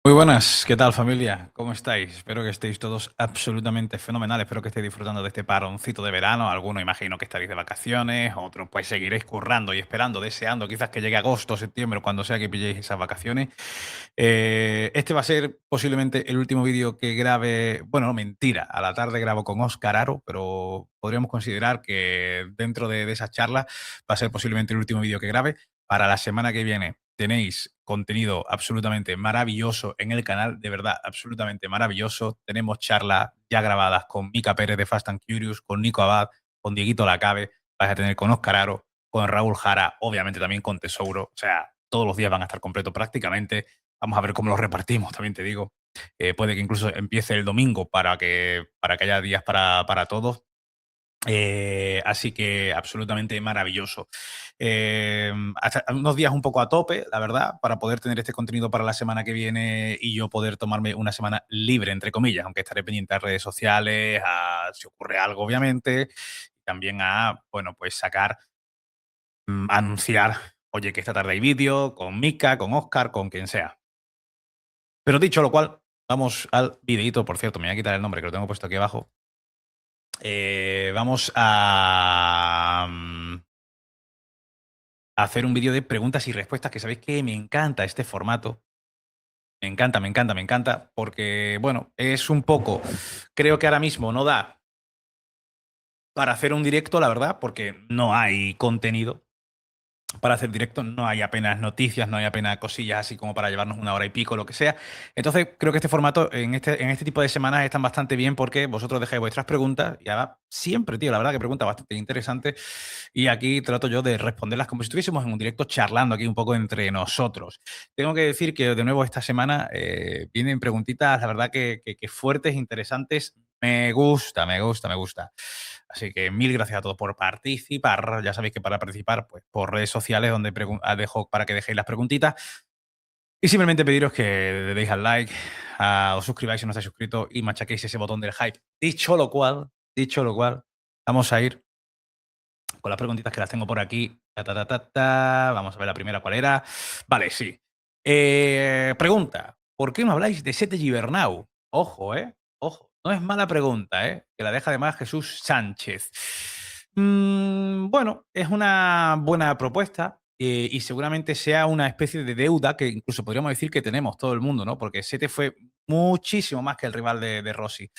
Muy buenas, ¿qué tal familia? ¿Cómo estáis? Espero que estéis todos absolutamente fenomenales. Espero que estéis disfrutando de este paroncito de verano. Algunos imagino que estaréis de vacaciones, otros pues seguiréis currando y esperando, deseando quizás que llegue agosto, septiembre, cuando sea que pilléis esas vacaciones. Este va a ser posiblemente el último vídeo que grabe, bueno, no, mentira, a la tarde grabo con Óscar Aro, pero podríamos considerar que dentro de esas charlas va a ser posiblemente el último vídeo que grabe. Para la semana que viene tenéis contenido absolutamente maravilloso en el canal, de verdad, absolutamente maravilloso. Tenemos charlas ya grabadas con Mica Pérez de Fast and Curious, con Nico Abad, con Dieguito Lacabe, vais a tener con Óscar Aro, con Raúl Jara, obviamente también con Tesouro. O sea, todos los días van a estar completos prácticamente. Vamos a ver cómo los repartimos, también te digo. Puede que incluso empiece el domingo para que haya días para todos. Así que absolutamente maravilloso. Hasta unos días un poco a tope, la verdad, para poder tener este contenido para la semana que viene y yo poder tomarme una semana libre, entre comillas, aunque estaré pendiente a redes sociales, a si ocurre algo, obviamente, y también a, bueno, pues sacar, anunciar, oye, que esta tarde hay vídeo con Mika, con Oscar, con quien sea. Pero dicho lo cual, vamos al videíto. Por cierto, me voy a quitar el nombre que lo tengo puesto aquí abajo. Vamos a hacer un vídeo de preguntas y respuestas, que sabéis que me encanta este formato. Me encanta, me encanta, me encanta, porque, bueno, es un poco, creo que ahora mismo no da para hacer un directo, la verdad, porque no hay contenido para hacer directo, no hay apenas noticias, no hay apenas cosillas así como para llevarnos una hora y pico, lo que sea. Entonces, creo que este formato en este tipo de semanas están bastante bien porque vosotros dejáis vuestras preguntas y ahora siempre, tío, la verdad que preguntas bastante interesantes y aquí trato yo de responderlas como si estuviésemos en un directo charlando aquí un poco entre nosotros. Tengo que decir que de nuevo esta semana vienen preguntitas, la verdad que fuertes, interesantes. Me gusta, me gusta, me gusta. Así que mil gracias a todos por participar. Ya sabéis que para participar, pues por redes sociales, donde dejo para que dejéis las preguntitas. Y simplemente pediros que le deis al like, os suscribáis si no estáis suscritos y machaquéis ese botón del hype. Dicho lo cual, vamos a ir con las preguntitas que las tengo por aquí. Ta, ta, ta, ta, ta. Vamos a ver la primera cuál era. Vale, sí. Pregunta: ¿por qué no habláis de Sete Gibernau? Ojo, ¿eh? Ojo. No es mala pregunta, ¿eh? Que la deja además Jesús Sánchez. Bueno, es una buena propuesta y seguramente sea una especie de deuda que incluso podríamos decir que tenemos todo el mundo, ¿no? Porque Sete fue muchísimo más que el rival de Rossi.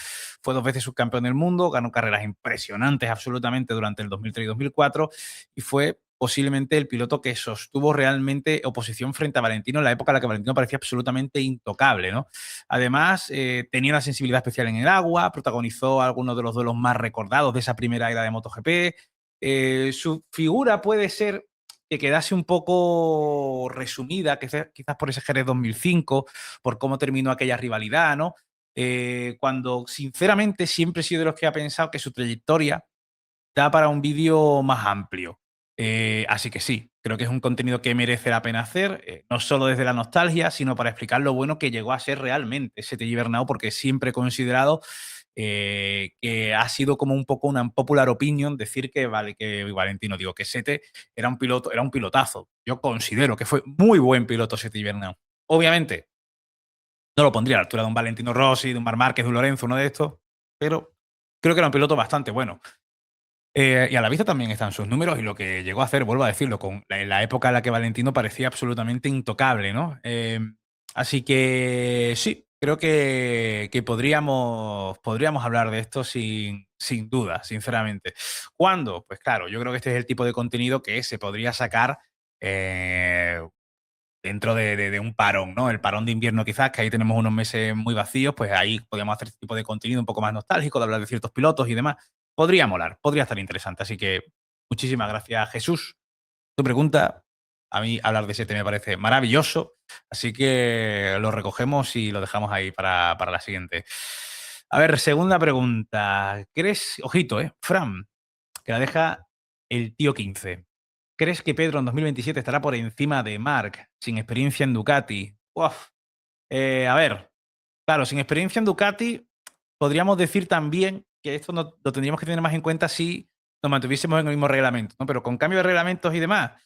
Fue 2 veces subcampeón del mundo, ganó carreras impresionantes absolutamente durante el 2003 y 2004 y fue posiblemente el piloto que sostuvo realmente oposición frente a Valentino en la época en la que Valentino parecía absolutamente intocable, ¿no? Además, tenía una sensibilidad especial en el agua, protagonizó algunos de los duelos más recordados de esa primera era de MotoGP. Su figura puede ser que quedase un poco resumida, quizás por ese Jerez 2005, por cómo terminó aquella rivalidad, ¿no? Cuando sinceramente siempre he sido de los que ha pensado que su trayectoria da para un vídeo más amplio. Así que sí, creo que es un contenido que merece la pena hacer, no solo desde la nostalgia, sino para explicar lo bueno que llegó a ser realmente ese Telly Bernau, porque siempre he considerado que ha sido como un poco una popular opinion decir que, vale, que Valentino, digo, que Sete era un piloto, era un pilotazo. Yo considero que fue muy buen piloto Sete Bernau. Obviamente, no lo pondría a la altura de un Valentino Rossi, de un Marc Márquez, de un Lorenzo, uno de estos, pero creo que era un piloto bastante bueno. Y a la vista también están sus números y lo que llegó a hacer, vuelvo a decirlo, en la época en la que Valentino parecía absolutamente intocable, ¿no? Así que sí, creo que podríamos hablar de esto sin duda, sinceramente. ¿Cuándo? Pues claro, yo creo que este es el tipo de contenido que se podría sacar eh, dentro de un parón, ¿no? El parón de invierno quizás, que ahí tenemos unos meses muy vacíos, pues ahí podríamos hacer este tipo de contenido un poco más nostálgico, de hablar de ciertos pilotos y demás. Podría molar, podría estar interesante. Así que muchísimas gracias, Jesús. Tu pregunta, a mí hablar de ese me parece maravilloso, así que lo recogemos y lo dejamos ahí para la siguiente. A ver, segunda pregunta. ¿Crees, ojito, Fran, que la deja el tío 15? ¿Crees que Pedro en 2027 estará por encima de Marc sin experiencia en Ducati? Uf. A ver, claro, sin experiencia en Ducati, podríamos decir también que esto lo tendríamos que tener más en cuenta si nos mantuviésemos en el mismo reglamento, ¿no? Pero con cambio de reglamentos y demás,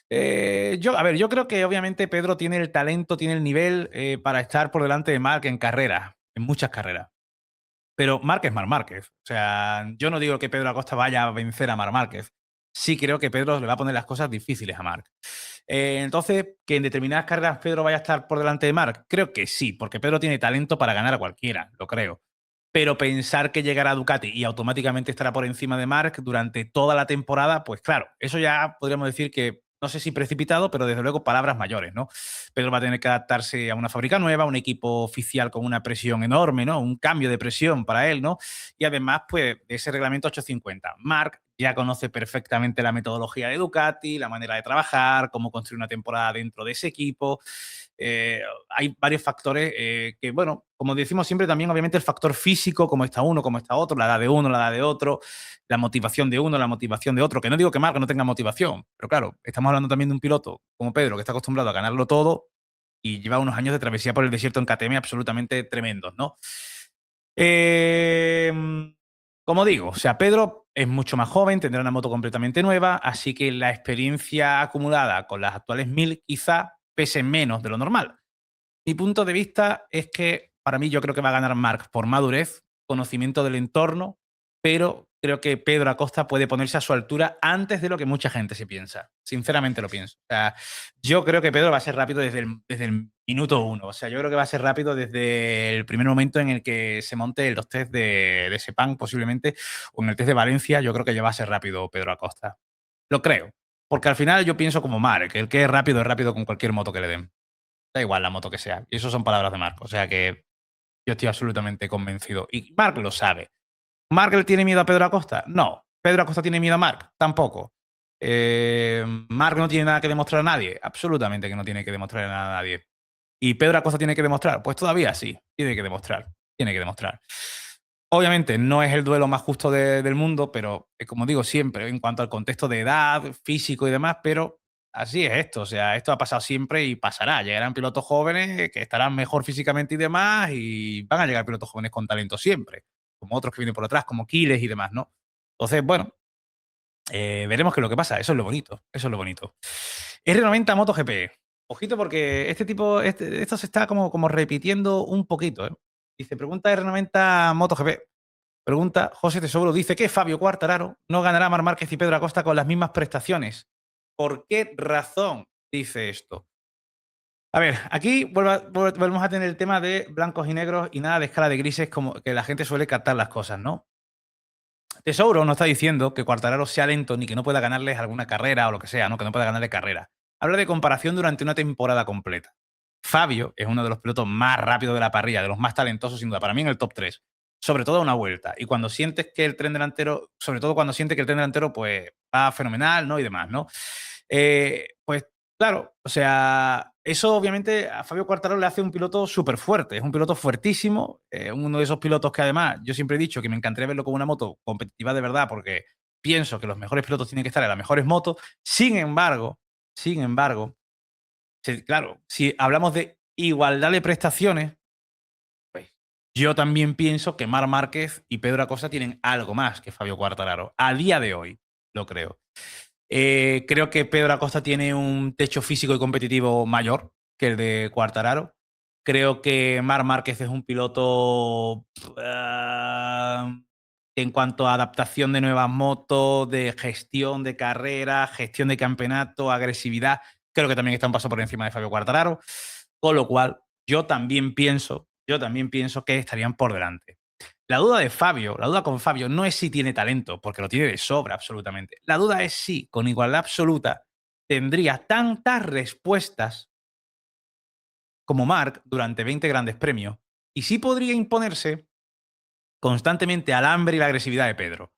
Yo creo que obviamente Pedro tiene el talento, tiene el nivel para estar por delante de Marc en carreras, en muchas carreras. Pero Marc es Marc Márquez. O sea, yo no digo que Pedro Acosta vaya a vencer a Marc Márquez. Sí creo que Pedro le va a poner las cosas difíciles a Marc. Entonces, que en determinadas carreras Pedro vaya a estar por delante de Marc, creo que sí, porque Pedro tiene talento para ganar a cualquiera, lo creo. Pero pensar que llegará a Ducati y automáticamente estará por encima de Marc durante toda la temporada, pues claro, eso ya podríamos decir que, no sé si precipitado, pero desde luego palabras mayores, ¿no? Pedro va a tener que adaptarse a una fábrica nueva, a un equipo oficial con una presión enorme, ¿no? Un cambio de presión para él, ¿no? Y además, pues, de ese reglamento 850. Marc ya conoce perfectamente la metodología de Ducati, la manera de trabajar, cómo construir una temporada dentro de ese equipo. Hay varios factores que, bueno, como decimos siempre, también obviamente el factor físico, como está uno, como está otro, la edad de uno, la edad de otro, la motivación de uno, la motivación de otro, que no digo que Marc no tenga motivación, pero claro, estamos hablando también de un piloto como Pedro, que está acostumbrado a ganarlo todo y lleva unos años de travesía por el desierto en KTM absolutamente tremendos, ¿no? Eh, Como digo, o sea, Pedro es mucho más joven, tendrá una moto completamente nueva, así que la experiencia acumulada con las actuales 1000 quizá pese menos de lo normal. Mi punto de vista es que para mí yo creo que va a ganar Marc por madurez, conocimiento del entorno, pero creo que Pedro Acosta puede ponerse a su altura antes de lo que mucha gente se piensa. Sinceramente lo pienso. O sea, yo creo que Pedro va a ser rápido desde el minuto uno. O sea, yo creo que va a ser rápido desde el primer momento en el que se monte los test de Sepang posiblemente, o en el test de Valencia, yo creo que ya va a ser rápido Pedro Acosta. Lo creo. Porque al final yo pienso como Marc, el que es rápido con cualquier moto que le den. Da igual la moto que sea. Y eso son palabras de Marc. O sea que yo estoy absolutamente convencido. Y Marc lo sabe. ¿Marc le tiene miedo a Pedro Acosta? No. ¿Pedro Acosta tiene miedo a Marc? Tampoco. ¿Marc no tiene nada que demostrar a nadie? Absolutamente que no tiene que demostrar nada a nadie. ¿Y Pedro Acosta tiene que demostrar? Pues todavía sí. Tiene que demostrar. Tiene que demostrar. Obviamente no es el duelo más justo del mundo, pero como digo siempre, en cuanto al contexto de edad, físico y demás, pero así es esto. O sea, esto ha pasado siempre y pasará. Llegarán pilotos jóvenes que estarán mejor físicamente y demás, y van a llegar pilotos jóvenes con talento siempre, como otros que vienen por atrás, como Quiles y demás, ¿no? Entonces, bueno, veremos qué es lo que pasa. Eso es lo bonito. Eso es lo bonito. R90 MotoGP. Ojito porque esto se está como repitiendo un poquito, ¿eh? Dice, pregunta R90 MotoGP. Pregunta José Tesoro, dice que Fabio Quartararo no ganará a Marc Márquez y Pedro Acosta con las mismas prestaciones. ¿Por qué razón dice esto? A ver, aquí volvemos a tener el tema de blancos y negros y nada de escala de grises como que la gente suele captar las cosas, ¿no? Tesoro no está diciendo que Quartararo sea lento ni que no pueda ganarles alguna carrera o lo que sea, ¿no? Que no pueda ganarle carrera. Habla de comparación durante una temporada completa. Fabio es uno de los pilotos más rápidos de la parrilla, de los más talentosos sin duda, para mí en el top 3, sobre todo a una vuelta. Y cuando sientes que el tren delantero, sobre todo cuando sientes que el tren delantero pues va fenomenal, ¿no? Y demás, ¿no? Pues claro, o sea, eso obviamente a Fabio Quartararo le hace un piloto súper fuerte, es un piloto fuertísimo, uno de esos pilotos que además yo siempre he dicho que me encantaría verlo con una moto competitiva de verdad porque pienso que los mejores pilotos tienen que estar en las mejores motos. Sin embargo, claro, si hablamos de igualdad de prestaciones, pues yo también pienso que Marc Márquez y Pedro Acosta tienen algo más que Fabio Quartararo. A día de hoy, lo creo. Creo que Pedro Acosta tiene un techo físico y competitivo mayor que el de Quartararo. Creo que Marc Márquez es un piloto en cuanto a adaptación de nuevas motos, de gestión de carrera, gestión de campeonato, agresividad. Creo que también está un paso por encima de Fabio Quartararo. Con lo cual, yo también pienso que estarían por delante. La duda con Fabio no es si tiene talento, porque lo tiene de sobra absolutamente. La duda es si, con igualdad absoluta, tendría tantas respuestas como Marc durante 20 grandes premios y si podría imponerse constantemente al hambre y la agresividad de Pedro.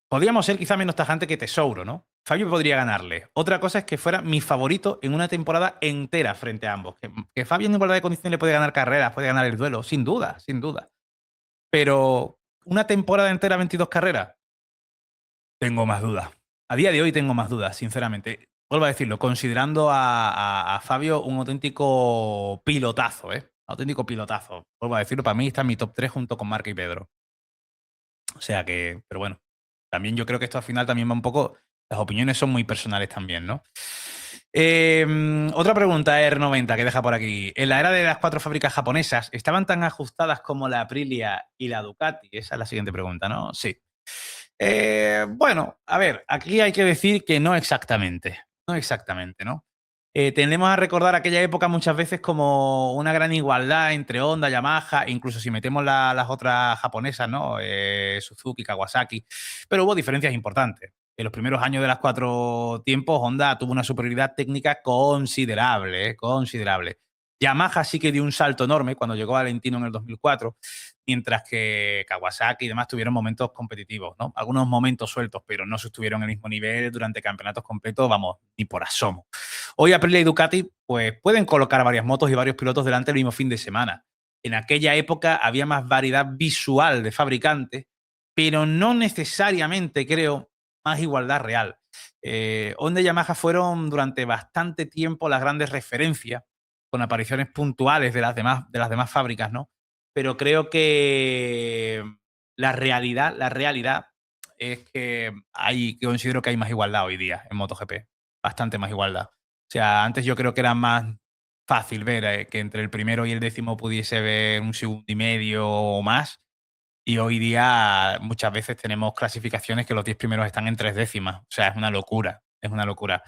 Podríamos ser quizá menos tajante que Tesouro, ¿no? Fabio podría ganarle. Otra cosa es que fuera mi favorito en una temporada entera frente a ambos. Que Fabio en igualdad de condiciones le puede ganar carreras, puede ganar el duelo, sin duda, sin duda. Pero una temporada entera, 22 carreras, tengo más dudas. A día de hoy tengo más dudas, sinceramente. Vuelvo a decirlo, considerando a Fabio un auténtico pilotazo, ¿eh? Auténtico pilotazo. Vuelvo a decirlo, para mí está en mi top 3 junto con Marc y Pedro. O sea que, pero bueno, también yo creo que esto al final también va un poco Las opiniones son muy personales también, ¿no? Otra pregunta, R90, que deja por aquí. En la era de las 4 fábricas japonesas, ¿estaban tan ajustadas como la Aprilia y la Ducati? Esa es la siguiente pregunta, ¿no? Sí. Bueno, a ver, aquí hay que decir que no exactamente. No exactamente, ¿no? Tendemos a recordar aquella época muchas veces como una gran igualdad entre Honda, Yamaha, incluso si metemos las otras japonesas, ¿no? Suzuki, Kawasaki, pero hubo diferencias importantes. En los primeros años de las 4 tiempos, Honda tuvo una superioridad técnica considerable, considerable. Yamaha sí que dio un salto enorme cuando llegó a Valentino en el 2004, mientras que Kawasaki y demás tuvieron momentos competitivos, ¿no? Algunos momentos sueltos, pero no sostuvieron el mismo nivel durante campeonatos completos, vamos, ni por asomo. Hoy Aprilia y Ducati pues pueden colocar varias motos y varios pilotos delante el mismo fin de semana. En aquella época había más variedad visual de fabricantes, pero no necesariamente, creo, más igualdad real. Honda y Yamaha fueron durante bastante tiempo las grandes referencias, con apariciones puntuales de las demás fábricas, ¿no? Pero creo que la realidad es que considero que hay más igualdad hoy día en MotoGP, bastante más igualdad. O sea, antes yo creo que era más fácil ver que entre el primero y el décimo pudiese haber un segundo y medio o más, y hoy día muchas veces tenemos clasificaciones que los 10 primeros están en 3 décimas. O sea, es una locura, es una locura.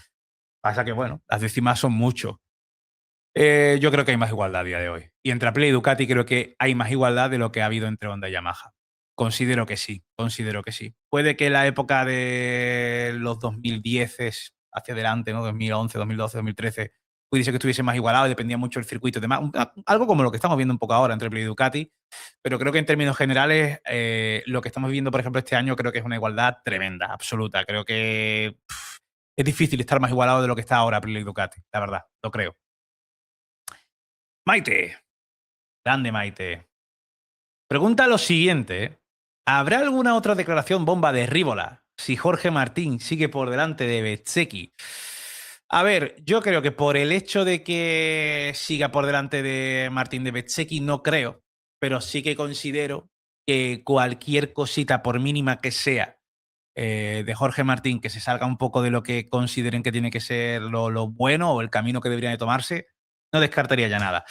Pasa que, bueno, las décimas son mucho. Yo creo que hay más igualdad a día de hoy. Y entre Aprilia y Ducati creo que hay más igualdad de lo que ha habido entre Honda y Yamaha. Considero que sí, considero que sí. Puede que la época de los 2010 hacia adelante, ¿no? 2011, 2012, 2013, pudiese que estuviese más igualado y dependía mucho del circuito y demás. Algo como lo que estamos viendo un poco ahora entre Aprilia y Ducati, pero creo que en términos generales lo que estamos viviendo, por ejemplo, este año creo que es una igualdad tremenda, absoluta. Creo que es difícil estar más igualado de lo que está ahora Aprilia y Ducati, la verdad, lo creo. Maite, grande Maite. Pregunta lo siguiente. ¿Habrá alguna otra declaración bomba de Rívola si Jorge Martín sigue por delante de Bezzecchi? A ver, yo creo que por el hecho de que siga por delante de Martín de Bezzecchi, no creo, pero sí que considero que cualquier cosita, por mínima que sea, de Jorge Martín, que se salga un poco de lo que consideren que tiene que ser lo bueno o el camino que deberían de tomarse, no descartaría ya nada.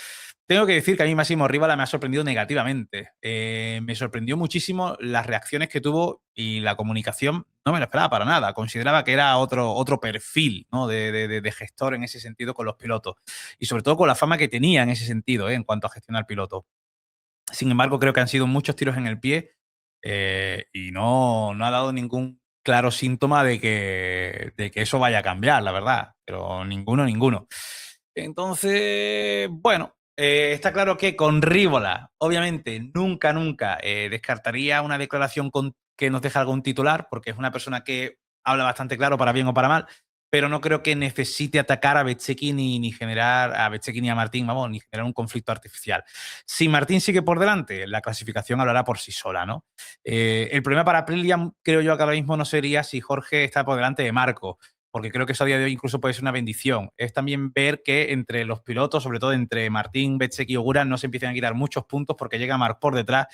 Tengo que decir que a mí Máximo Rívola me ha sorprendido negativamente. Me sorprendió muchísimo las reacciones que tuvo y la comunicación. No me lo esperaba para nada. Consideraba que era otro perfil, ¿no? de gestor en ese sentido con los pilotos. Y sobre todo con la fama que tenía en ese sentido, en cuanto a gestionar pilotos. Sin embargo, creo que han sido muchos tiros en el pie y no ha dado ningún claro síntoma de que eso vaya a cambiar, la verdad. Pero ninguno, ninguno. Entonces, bueno, está claro que con Rívola, obviamente, nunca descartaría una declaración que nos deje algún titular, porque es una persona que habla bastante claro para bien o para mal, pero no creo que necesite atacar a Bezzecchi ni generar a Bezzecchi ni a Martín, vamos, ni generar un conflicto artificial. Si Martín sigue por delante, la clasificación hablará por sí sola, ¿no? El problema para Aprilia, creo yo que ahora mismo no sería si Jorge está por delante de Marco, porque creo que eso a día de hoy incluso puede ser una bendición. Es también ver que entre los pilotos, sobre todo entre Martín, Bezzecchi y Ogura, no se empiezan a quitar muchos puntos porque llega Marc por detrás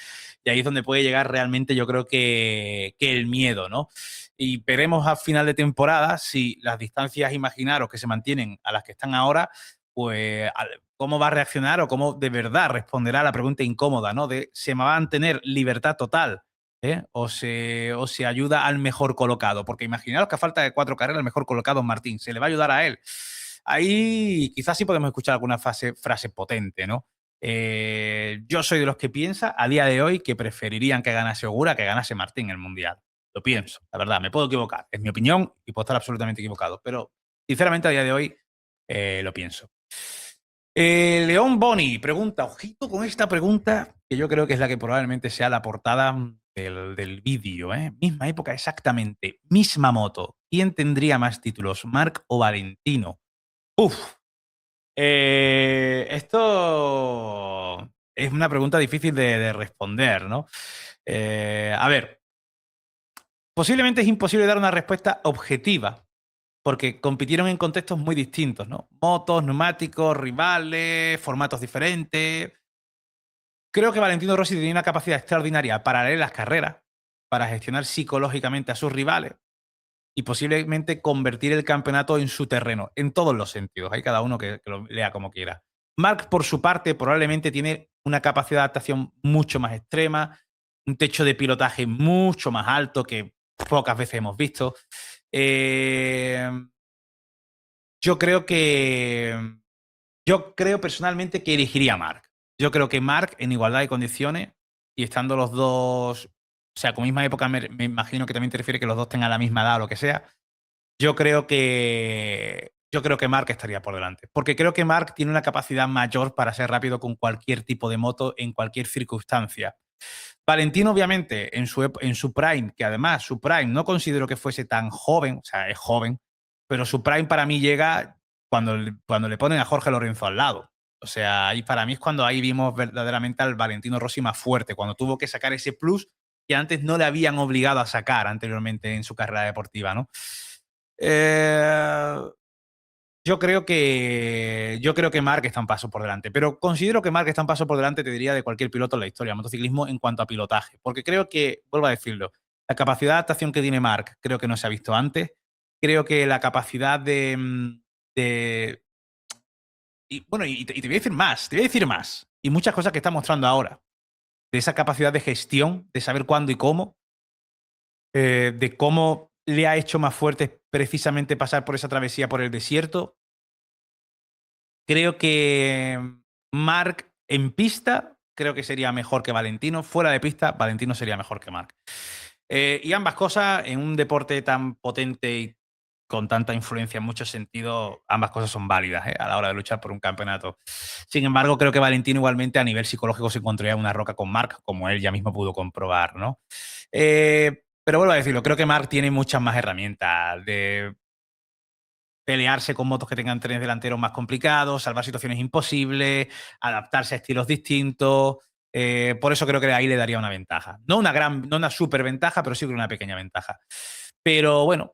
y ahí es donde puede llegar realmente, yo creo que el miedo, ¿no? Y veremos a final de temporada si las distancias, imaginaros, que se mantienen a las que están ahora, pues cómo va a reaccionar o cómo de verdad responderá a la pregunta incómoda, ¿no? De ¿se va a mantener libertad total? O se ayuda al mejor colocado, porque imaginaros que a falta de 4 carreras el mejor colocado es Martín, se le va a ayudar a él. Ahí quizás sí podemos escuchar alguna frase potente, ¿no? Yo soy de los que piensa a día de hoy que preferirían que ganase Ogura que ganase Martín el Mundial. Lo pienso, la verdad, me puedo equivocar, es mi opinión y puedo estar absolutamente equivocado, pero sinceramente a día de hoy lo pienso. León Boni pregunta, ojito con esta pregunta, que yo creo que es la que probablemente sea la portada del vídeo. Misma época exactamente, misma moto. ¿Quién tendría más títulos, Marc o Valentino? Uf, esto es una pregunta difícil de responder, ¿no? A ver, posiblemente es imposible dar una respuesta objetiva, porque compitieron en contextos muy distintos, ¿no? Motos, neumáticos, rivales, formatos diferentes. Creo que Valentino Rossi tenía una capacidad extraordinaria para leer las carreras, para gestionar psicológicamente a sus rivales y posiblemente convertir el campeonato en su terreno, en todos los sentidos. Hay cada uno que lo lea como quiera. Marc, por su parte, probablemente tiene una capacidad de adaptación mucho más extrema, un techo de pilotaje mucho más alto que pocas veces hemos visto. Yo creo que. Yo creo personalmente que elegiría a Marc. Yo creo que Marc, en igualdad de condiciones, y estando los dos, o sea, con misma época, me imagino que también te refiere que los dos tengan la misma edad o lo que sea. Yo creo que Marc estaría por delante. Porque creo que Marc tiene una capacidad mayor para ser rápido con cualquier tipo de moto en cualquier circunstancia. Valentino, obviamente, en su prime, que además su prime no considero que fuese tan joven, o sea, es joven, pero su prime para mí llega cuando le ponen a Jorge Lorenzo al lado. O sea, ahí para mí es cuando ahí vimos verdaderamente al Valentino Rossi más fuerte, cuando tuvo que sacar ese plus que antes no le habían obligado a sacar anteriormente en su carrera deportiva, ¿no? Eh, yo creo que Marc está un paso por delante, pero considero que Marc está un paso por delante, te diría, de cualquier piloto en la historia del motociclismo en cuanto a pilotaje, porque creo que, vuelvo a decirlo, la capacidad de adaptación que tiene Marc creo que no se ha visto antes. Creo que la capacidad de y bueno, y te voy a decir más, y muchas cosas que está mostrando ahora, de esa capacidad de gestión, de saber cuándo y cómo, de cómo le ha hecho más fuerte precisamente pasar por esa travesía por el desierto. Creo que Marc en pista creo que sería mejor que Valentino. Fuera de pista, Valentino sería mejor que Marc. Y ambas cosas, en un deporte tan potente y con tanta influencia en muchos sentidos, ambas cosas son válidas a la hora de luchar por un campeonato. Sin embargo, creo que Valentino igualmente a nivel psicológico se encontraría en una roca con Marc, como él ya mismo pudo comprobar, ¿no? Pero vuelvo a decirlo, creo que Marc tiene muchas más herramientas de pelearse con motos que tengan trenes delanteros más complicados, salvar situaciones imposibles, adaptarse a estilos distintos. Por eso creo que ahí le daría una ventaja. No una super ventaja, pero sí una pequeña ventaja. Pero bueno,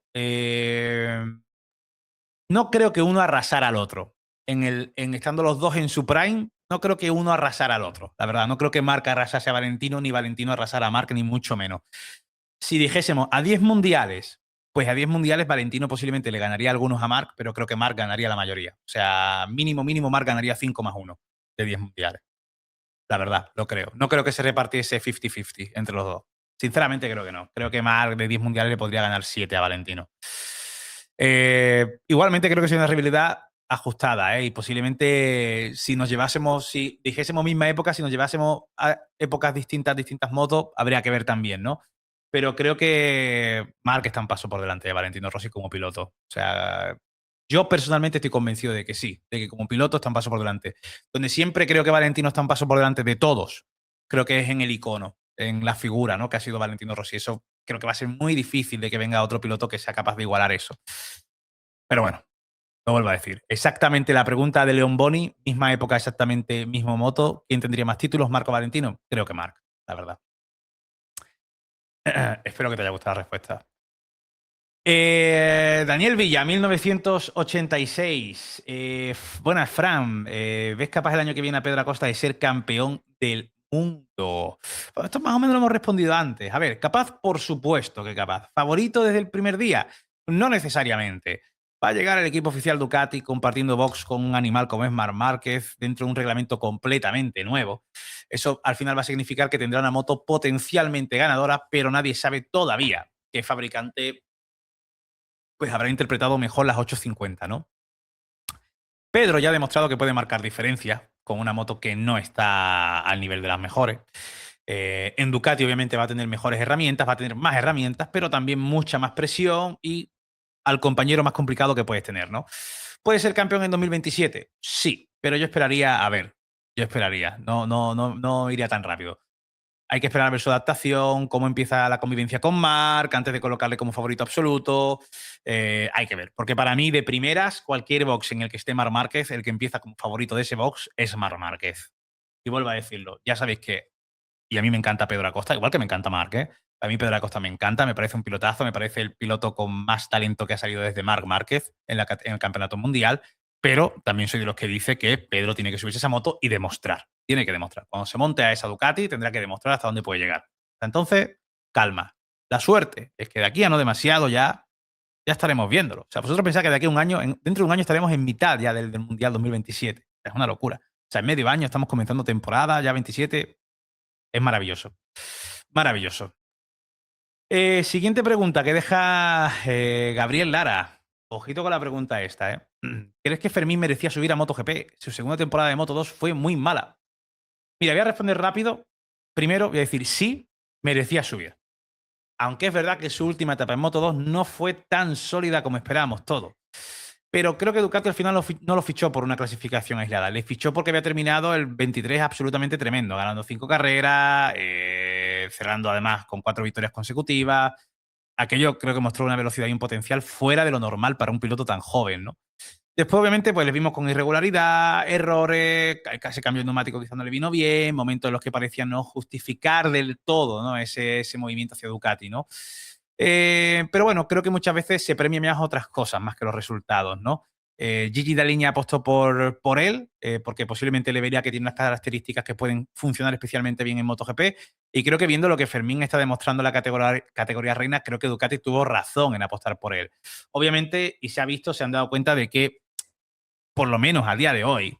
no creo que uno arrasara al otro. En estando los dos en su prime, no creo que uno arrasara al otro. La verdad, no creo que Marc arrasase a Valentino, ni Valentino arrasara a Marc, ni mucho menos. Si dijésemos a 10 mundiales, pues a 10 mundiales Valentino posiblemente le ganaría algunos a Marc, pero creo que Marc ganaría la mayoría. O sea, mínimo, mínimo Marc ganaría 5+1 de 10 mundiales. La verdad, lo creo. No creo que se repartiese 50-50 entre los dos. Sinceramente creo que no. Creo que Marc de 10 mundiales le podría ganar 7 a Valentino. Igualmente creo que es una rivalidad ajustada, y posiblemente si dijésemos misma época, si nos llevásemos a épocas distintas motos, habría que ver también, ¿no? Pero creo que Marc está un paso por delante de Valentino Rossi como piloto. O sea, yo personalmente estoy convencido de que sí, de que como piloto está un paso por delante. Donde siempre creo que Valentino está un paso por delante de todos, creo que es en el icono, en la figura, ¿no? Que ha sido Valentino Rossi. Eso creo que va a ser muy difícil de que venga otro piloto que sea capaz de igualar eso. Pero bueno, lo vuelvo a decir. Exactamente la pregunta de Leon Boni, misma época, exactamente mismo moto. ¿Quién tendría más títulos, Marc o Valentino? Creo que Marc, la verdad. Espero que te haya gustado la respuesta. Daniel Villa, 1986. Buenas, Fran. ¿Ves capaz el año que viene a Pedro Acosta de ser campeón del mundo? Bueno, esto más o menos lo hemos respondido antes. A ver, capaz, por supuesto que capaz. ¿Favorito desde el primer día? No necesariamente. Va a llegar el equipo oficial Ducati compartiendo box con un animal como es Marc Márquez dentro de un reglamento completamente nuevo. Eso al final va a significar que tendrá una moto potencialmente ganadora, pero nadie sabe todavía qué fabricante pues habrá interpretado mejor las 850, ¿no? Pedro ya ha demostrado que puede marcar diferencias con una moto que no está al nivel de las mejores. En Ducati obviamente va a tener mejores herramientas, va a tener más herramientas, pero también mucha más presión y al compañero más complicado que puedes tener, ¿no? ¿Puede ser campeón en 2027? Sí, pero yo esperaría, no iría tan rápido. Hay que esperar a ver su adaptación, cómo empieza la convivencia con Marc, antes de colocarle como favorito absoluto. Hay que ver. Porque para mí, de primeras, cualquier box en el que esté Marc Márquez, el que empieza como favorito de ese box es Marc Márquez. Y vuelvo a decirlo, ya sabéis que, y a mí me encanta Pedro Acosta, igual que me encanta Marc, ¿eh? A mí Pedro Acosta me encanta, me parece un pilotazo, me parece el piloto con más talento que ha salido desde Marc Márquez en el campeonato mundial, pero también soy de los que dice que Pedro tiene que subirse a esa moto y demostrar. Tiene que demostrar. Cuando se monte a esa Ducati tendrá que demostrar hasta dónde puede llegar. Entonces, calma. La suerte es que de aquí a no demasiado ya ya estaremos viéndolo. O sea, vosotros pensáis que de aquí a un año, dentro de un año estaremos en mitad ya del Mundial 2027. Es una locura. O sea, en medio año estamos comenzando temporada, ya 27. Es maravilloso. Maravilloso. Siguiente pregunta que deja Gabriel Lara. Ojito con la pregunta esta, ¿eh? ¿Crees que Fermín merecía subir a MotoGP? Su segunda temporada de Moto 2 fue muy mala. Mira, voy a responder rápido. Primero voy a decir sí, merecía subir. Aunque es verdad que su última etapa en Moto 2 no fue tan sólida como esperábamos todos. Pero creo que Ducati al final no lo fichó por una clasificación aislada. Le fichó porque había terminado el 23 absolutamente tremendo, ganando 5 carreras, cerrando además con 4 victorias consecutivas. Aquello creo que mostró una velocidad y un potencial fuera de lo normal para un piloto tan joven, ¿no? Después, obviamente, pues les vimos con irregularidad, errores, casi cambio de neumático quizás no le vino bien, momentos en los que parecían no justificar del todo, ¿no? ese movimiento hacia Ducati, ¿no? Pero bueno, creo que muchas veces se premian más otras cosas más que los resultados, ¿no? Gigi Dall'Igna apostó por él, porque posiblemente le vería que tiene unas características que pueden funcionar especialmente bien en MotoGP. Y creo que viendo lo que Fermín está demostrando en la categoría reina, creo que Ducati tuvo razón en apostar por él. Obviamente, y se ha visto, se han dado cuenta de que, por lo menos a día de hoy,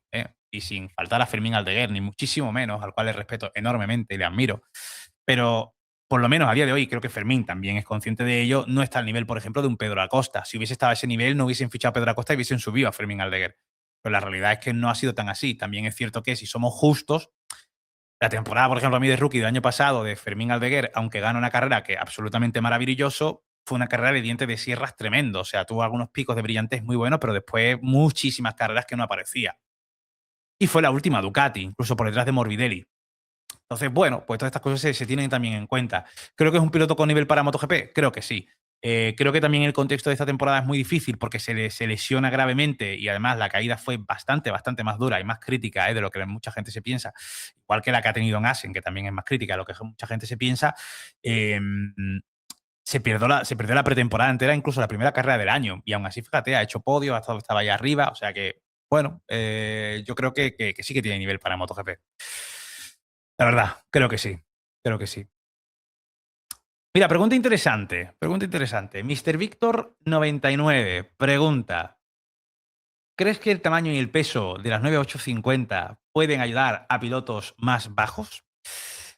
y sin faltar a Fermín Aldeguer, ni muchísimo menos, al cual le respeto enormemente y le admiro, pero por lo menos a día de hoy, creo que Fermín también es consciente de ello, no está al nivel, por ejemplo, de un Pedro Acosta. Si hubiese estado a ese nivel, no hubiesen fichado a Pedro Acosta y hubiesen subido a Fermín Aldeguer. Pero la realidad es que no ha sido tan así. También es cierto que, si somos justos, la temporada, por ejemplo, a mí de rookie del año pasado de Fermín Aldeguer, aunque gana una carrera que absolutamente maravilloso, fue una carrera de dientes de sierras tremendo. O sea, tuvo algunos picos de brillantez muy buenos, pero después muchísimas carreras que no aparecía. Y fue la última Ducati, incluso por detrás de Morbidelli. Entonces, bueno, pues todas estas cosas se tienen también en cuenta. ¿Creo que es un piloto con nivel para MotoGP? Creo que sí. Creo que también el contexto de esta temporada es muy difícil porque se lesiona gravemente y además la caída fue bastante más dura y más crítica de lo que mucha gente se piensa. Igual que la que ha tenido en Assen, que también es más crítica de lo que mucha gente se piensa. Eh, se perdió la pretemporada entera, incluso la primera carrera del año. Y aún así, fíjate, ha hecho podio, estaba allá arriba. O sea que, bueno, yo creo que sí que tiene nivel para MotoGP. La verdad, creo que sí. Creo que sí. Mira, pregunta interesante. Pregunta interesante. Mr. Víctor 99 pregunta: ¿crees que el tamaño y el peso de las 9850 pueden ayudar a pilotos más bajos?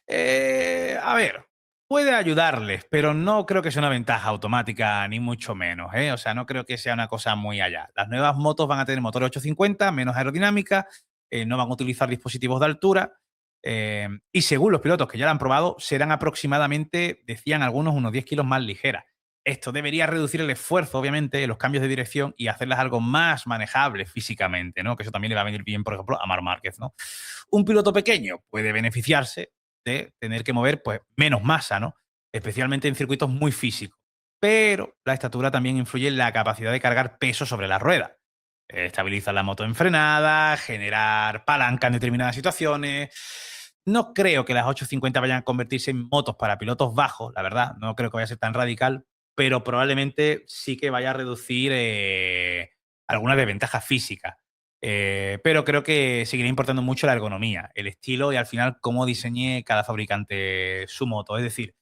A ver, puede ayudarles, pero no creo que sea una ventaja automática, ni mucho menos, ¿eh? O sea, no creo que sea una cosa muy allá. Las nuevas motos van a tener motor 850, menos aerodinámica, no van a utilizar dispositivos de altura, y según los pilotos que ya la han probado, serán aproximadamente, decían algunos, unos 10 kilos más ligeras. Esto debería reducir el esfuerzo, obviamente, los cambios de dirección y hacerlas algo más manejables físicamente, ¿no? Que eso también le va a venir bien, por ejemplo, a Marc Márquez, ¿no? Un piloto pequeño puede beneficiarse de tener que mover, pues, menos masa, ¿no? Especialmente en circuitos muy físicos. Pero la estatura también influye en la capacidad de cargar peso sobre la rueda. Estabilizar la moto en frenada, generar palanca en determinadas situaciones. No creo que las 850 vayan a convertirse en motos para pilotos bajos, la verdad. No creo que vaya a ser tan radical, pero probablemente sí que vaya a reducir algunas desventajas físicas. Pero creo que seguirá importando mucho la ergonomía, el estilo y al final cómo diseñe cada fabricante su moto. Es decir,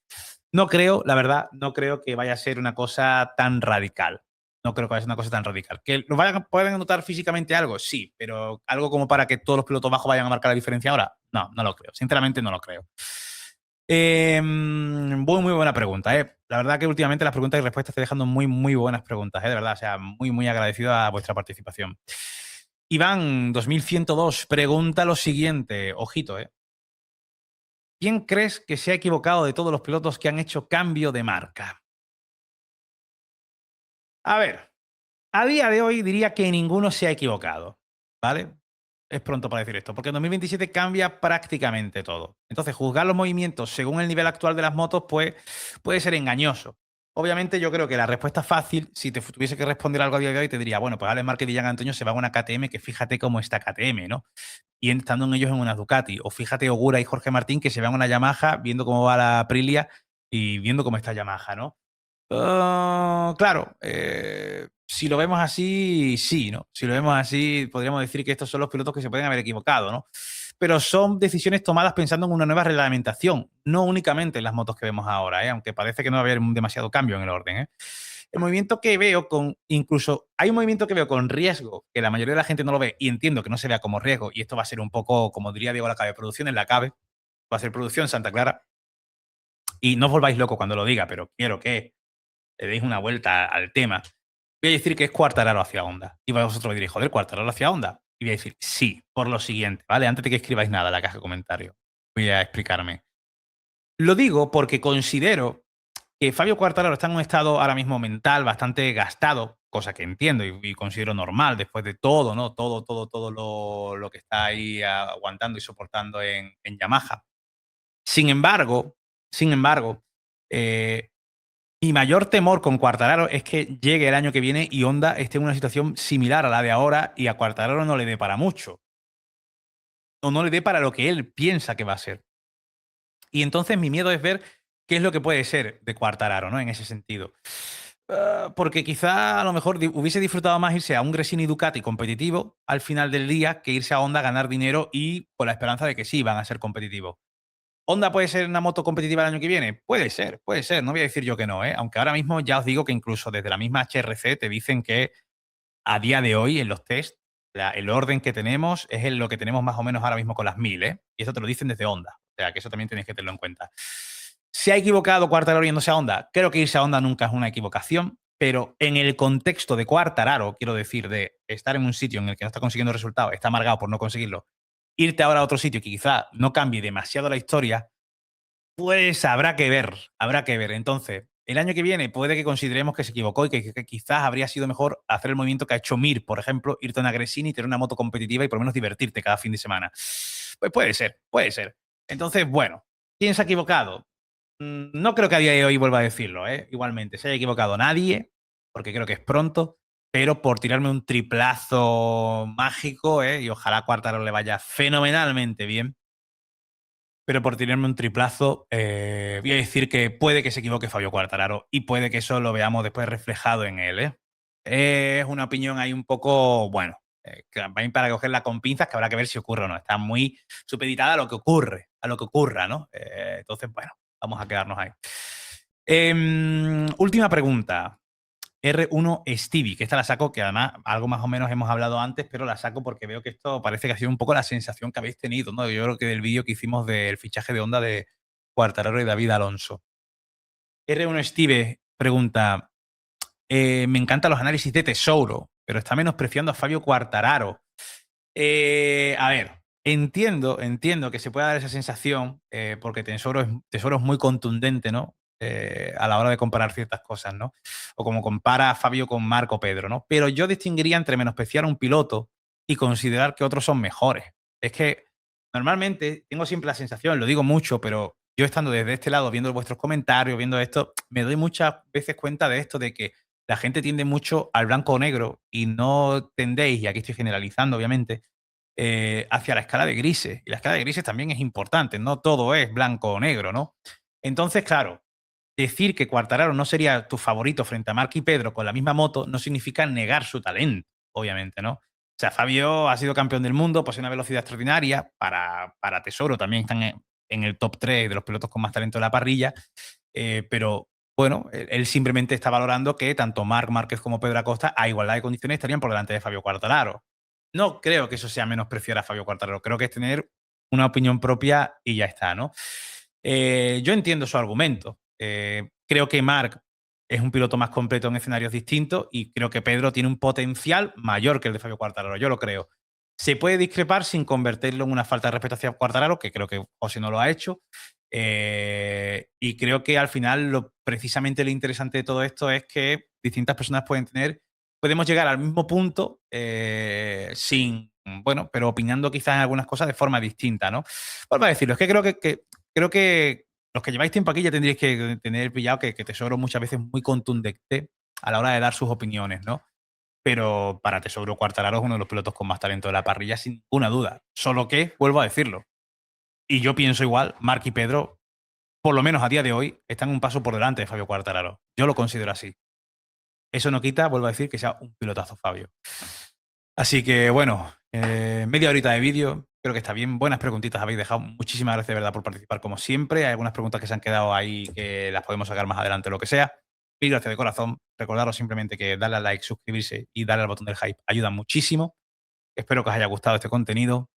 no creo, la verdad, no creo que vaya a ser una cosa tan radical. No creo que vaya a ser una cosa tan radical. ¿Que puedan notar físicamente algo? Sí, pero algo como para que todos los pilotos bajos vayan a marcar la diferencia ahora, no, no lo creo. Sinceramente no lo creo. Muy buena pregunta, ¿eh? La verdad que últimamente las preguntas y respuestas estoy dejando muy buenas preguntas, ¿eh? De verdad, o sea, muy agradecido a vuestra participación. Iván 2102 pregunta lo siguiente, ojito, ¿eh? ¿Quién crees que se ha equivocado de todos los pilotos que han hecho cambio de marca? A ver, a día de hoy diría que ninguno se ha equivocado, ¿vale? Es pronto para decir esto, porque en 2027 cambia prácticamente todo. Entonces, juzgar los movimientos según el nivel actual de las motos, pues puede ser engañoso. Obviamente, yo creo que la respuesta fácil, si te tuviese que responder algo a día de hoy, te diría, bueno, pues Alex Márquez y Jan Antonio se van a una KTM, que fíjate cómo está KTM, ¿no? Y estando en ellos en una Ducati. O fíjate Ogura y Jorge Martín, que se van a una Yamaha, viendo cómo va la Aprilia y viendo cómo está Yamaha, ¿no? Claro, si lo vemos así, sí, ¿no? Si lo vemos así, podríamos decir que estos son los pilotos que se pueden haber equivocado, ¿no? Pero son decisiones tomadas pensando en una nueva reglamentación, no únicamente en las motos que vemos ahora, ¿eh? Aunque parece que no va a haber demasiado cambio en el orden, ¿eh? El movimiento que veo incluso hay un movimiento que veo con riesgo, que la mayoría de la gente no lo ve, y entiendo que no se vea como riesgo, y esto va a ser un poco, como diría Diego Lacabe, producción en la CABE, va a ser producción Santa Clara, y no os volváis loco cuando lo diga, pero quiero que le deis una vuelta al tema. Voy a decir que es Quartararo hacia Honda. Y vosotros diréis, joder, Quartararo hacia Honda. Y voy a decir, sí, por lo siguiente, ¿vale? Antes de que escribáis nada en la caja de comentarios, voy a explicarme. Lo digo porque considero que Fabio Quartararo está en un estado ahora mismo mental bastante gastado, cosa que entiendo y considero normal después de todo, ¿no? Todo lo que está ahí aguantando y soportando en Yamaha. Sin embargo, eh, mi mayor temor con Quartararo es que llegue el año que viene y Honda esté en una situación similar a la de ahora y a Quartararo no le dé para mucho. O no le dé para lo que él piensa que va a ser. Y entonces mi miedo es ver qué es lo que puede ser de Quartararo, ¿no? En ese sentido. Porque quizá a lo mejor hubiese disfrutado más irse a un Gresini Ducati competitivo al final del día que irse a Honda a ganar dinero y con la esperanza de que sí van a ser competitivos. ¿Honda puede ser una moto competitiva el año que viene? Puede ser, puede ser. No voy a decir yo que no, ¿eh? Aunque ahora mismo ya os digo que incluso desde la misma HRC te dicen que a día de hoy en los test el orden que tenemos es lo que tenemos más o menos ahora mismo con las 1000, ¿eh? Y eso te lo dicen desde Honda. O sea, que eso también tenéis que tenerlo en cuenta. ¿Se ha equivocado Quartararo yéndose a Honda? Creo que irse a Honda nunca es una equivocación, pero en el contexto de Quartararo, quiero decir, de estar en un sitio en el que no está consiguiendo resultados, está amargado por no conseguirlo, irte ahora a otro sitio que quizá no cambie demasiado la historia, pues habrá que ver, habrá que ver. Entonces, el año que viene puede que consideremos que se equivocó y que quizás habría sido mejor hacer el movimiento que ha hecho Mir, por ejemplo, irte a una Gresini y tener una moto competitiva y por lo menos divertirte cada fin de semana. Pues puede ser, puede ser. Entonces, bueno, ¿quién se ha equivocado? No creo que a día de hoy vuelva a decirlo, ¿eh? Igualmente, se haya equivocado nadie, porque creo que es pronto, pero por tirarme un triplazo mágico, ¿eh? Y ojalá a Quartararo le vaya fenomenalmente bien, pero por tirarme un triplazo, voy a decir que puede que se equivoque Fabio Quartararo y puede que eso lo veamos después reflejado en él, ¿eh? Es una opinión ahí un poco, bueno, que para cogerla con pinzas, que habrá que ver si ocurre o no. Está muy supeditada a lo que ocurre, a lo que ocurra, ¿no? Entonces, bueno, vamos a quedarnos ahí. Última pregunta. R1 Stevie, que esta la saco, que además algo más o menos hemos hablado antes, pero la saco porque veo que esto parece que ha sido un poco la sensación que habéis tenido, ¿no? Yo creo que del vídeo que hicimos del fichaje de Honda de Quartararo y David Alonso. R1 Steve pregunta, me encantan los análisis de Tesouro, pero está menospreciando a Fabio Quartararo. A ver, entiendo que se pueda dar esa sensación, porque Tesoro es muy contundente, ¿no? A la hora de comparar ciertas cosas, ¿no? O como compara a Fabio con Marco Pedro, ¿no? Pero yo distinguiría entre menospreciar a un piloto y considerar que otros son mejores. Es que normalmente tengo siempre la sensación, lo digo mucho, pero yo estando desde este lado, viendo vuestros comentarios, viendo esto, me doy muchas veces cuenta de esto, de que la gente tiende mucho al blanco o negro y no tendéis, y aquí estoy generalizando, obviamente, hacia la escala de grises. Y la escala de grises también es importante, no todo es blanco o negro, ¿no? Entonces, claro, decir que Quartararo no sería tu favorito frente a Marc y Pedro con la misma moto no significa negar su talento, obviamente, ¿no? O sea, Fabio ha sido campeón del mundo, posee una velocidad extraordinaria. Para Tesoro también están en el top 3 de los pilotos con más talento de la parrilla. Pero bueno, él simplemente está valorando que tanto Marc Márquez como Pedro Acosta, a igualdad de condiciones, estarían por delante de Fabio Quartararo. No creo que eso sea menospreciar a Fabio Quartararo. Creo que es tener una opinión propia y ya está, ¿no? Yo entiendo su argumento. Creo que Marc es un piloto más completo en escenarios distintos y creo que Pedro tiene un potencial mayor que el de Fabio Quartararo. Yo lo creo. Se puede discrepar sin convertirlo en una falta de respeto hacia Quartararo, que creo que José no lo ha hecho. Y creo que al final precisamente lo interesante de todo esto es que distintas personas podemos llegar al mismo punto bueno, pero opinando quizás en algunas cosas de forma distinta, ¿no? Vuelvo a decirlo, es que creo que los que lleváis tiempo aquí ya tendríais que tener pillado que Tesoro muchas veces es muy contundente a la hora de dar sus opiniones, ¿no? Pero para Tesoro, Quartararo es uno de los pilotos con más talento de la parrilla, sin ninguna duda. Solo que, vuelvo a decirlo, y yo pienso igual, Marc y Pedro, por lo menos a día de hoy, están un paso por delante de Fabio Quartararo. Yo lo considero así. Eso no quita, vuelvo a decir, que sea un pilotazo Fabio. Así que, bueno, media horita de vídeo, creo que está bien. Buenas preguntitas habéis dejado. Muchísimas gracias de verdad por participar como siempre. Hay algunas preguntas que se han quedado ahí que las podemos sacar más adelante o lo que sea. mil gracias de corazón. Recordaros simplemente que darle a like, suscribirse y darle al botón del hype ayuda muchísimo. Espero que os haya gustado este contenido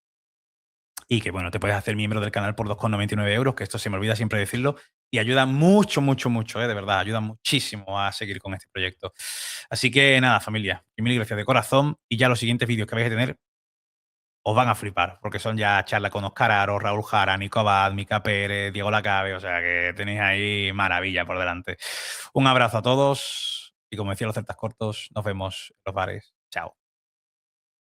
y que, bueno, te puedes hacer miembro del canal por 2,99 euros, que esto se me olvida siempre decirlo, y ayuda mucho, mucho, mucho, de verdad, ayuda muchísimo a seguir con este proyecto. Así que nada, familia, mil gracias de corazón y ya los siguientes vídeos que vais a tener os van a flipar, porque son ya charlas con Oscar Aro, Raúl Jara, Nico Abad, Mica Pérez, Diego Lacabe, o sea que tenéis ahí maravilla por delante. Un abrazo a todos y como decía los celtas cortos, nos vemos en los bares. Chao.